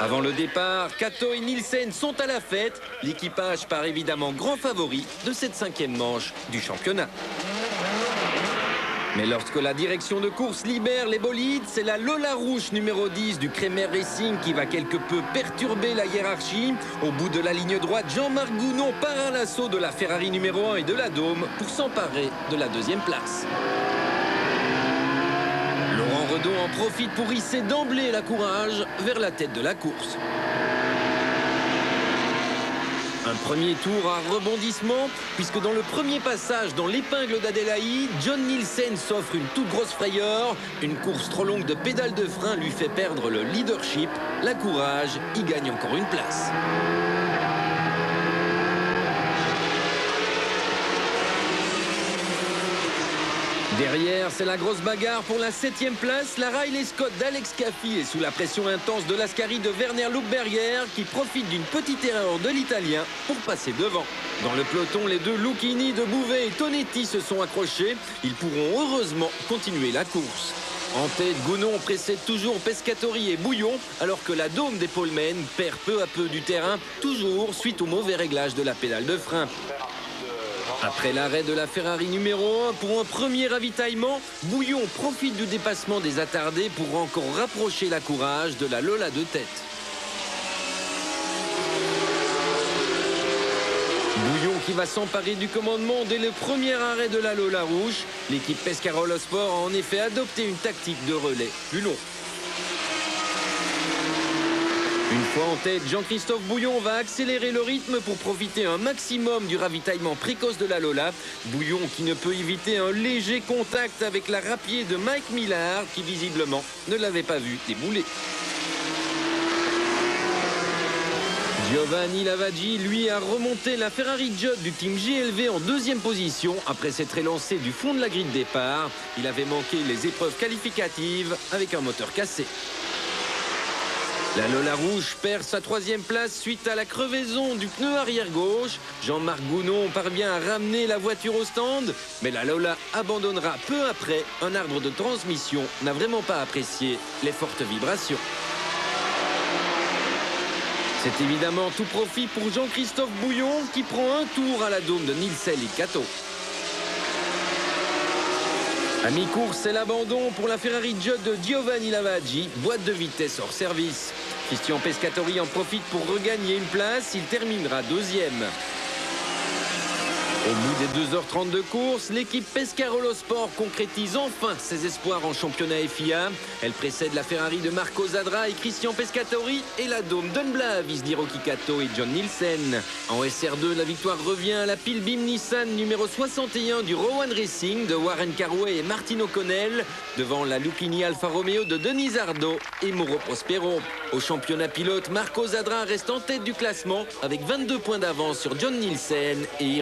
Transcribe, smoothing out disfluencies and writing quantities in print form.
Avant le départ, Kato et Nielsen sont à la fête. L'équipage part évidemment grand favori de cette 5e manche du championnat. Mais lorsque la direction de course libère les bolides, c'est la Lola Rouge numéro 10 du Kremer Racing qui va quelque peu perturber la hiérarchie. Au bout de la ligne droite, Jean-Marc Gounon part à l'assaut de la Ferrari numéro 1 et de la Dôme pour s'emparer de la 2e place. Laurent Redon en profite pour hisser d'emblée la Courage vers la tête de la course. Un premier tour à rebondissement, puisque dans le premier passage dans l'épingle d'Adélaïde, John Nielsen s'offre une toute grosse frayeur. Une course trop longue de pédales de frein lui fait perdre le leadership. La Courage y gagne encore une place. Derrière, c'est la grosse bagarre pour la 7e place. La Riley Scott d'Alex Caffi est sous la pression intense de l'Ascari de Werner Lubberger qui profite d'une petite erreur de l'Italien pour passer devant. Dans le peloton, les deux Lucchini de Bouvet et Tonetti se sont accrochés. Ils pourront heureusement continuer la course. En tête, Gounon précède toujours Pescatori et Bouillon, alors que la Dôme des Polmen perd peu à peu du terrain, toujours suite au mauvais réglage de la pédale de frein. Après l'arrêt de la Ferrari numéro 1 pour un premier ravitaillement, Bouillon profite du dépassement des attardés pour encore rapprocher la Courage de la Lola de tête. Bouillon qui va s'emparer du commandement dès le premier arrêt de la Lola Rouge. L'équipe Pescarolo Sport a en effet adopté une tactique de relais plus long. Une fois en tête, Jean-Christophe Bouillon va accélérer le rythme pour profiter un maximum du ravitaillement précoce de la Lola. Bouillon qui ne peut éviter un léger contact avec la rapier de Mike Millard qui visiblement ne l'avait pas vu débouler. Giovanni Lavaggi, lui, a remonté la Ferrari Judd du team GLV en 2e position après s'être élancé du fond de la grille de départ. Il avait manqué les épreuves qualificatives avec un moteur cassé. La Lola Rouge perd sa 3e place suite à la crevaison du pneu arrière gauche. Jean-Marc Gounon parvient à ramener la voiture au stand, mais la Lola abandonnera peu après. Un arbre de transmission n'a vraiment pas apprécié les fortes vibrations. C'est évidemment tout profit pour Jean-Christophe Bouillon qui prend un tour à la Dôme de Nielsen et Kato. À mi-course, c'est l'abandon pour la Ferrari Judd de Giovanni Lavaggi, boîte de vitesse hors service. Christian Pescatori en profite pour regagner une place, il terminera 2e. Au bout des 2h30 de course, l'équipe Pescarolo Sport concrétise enfin ses espoirs en championnat FIA. Elle précède la Ferrari de Marco Zadra et Christian Pescatori et la Dôme d'Unblavis d'Hiroki Kato et John Nielsen. En SR2, la victoire revient à la Pilbeam Nissan numéro 61 du Rowan Racing de Warren Carway et Martin O'Connell, devant la Lucchini Alfa Romeo de Denis Ardo et Mauro Prospero. Au championnat pilote, Marco Zadra reste en tête du classement avec 22 points d'avance sur John Nielsen et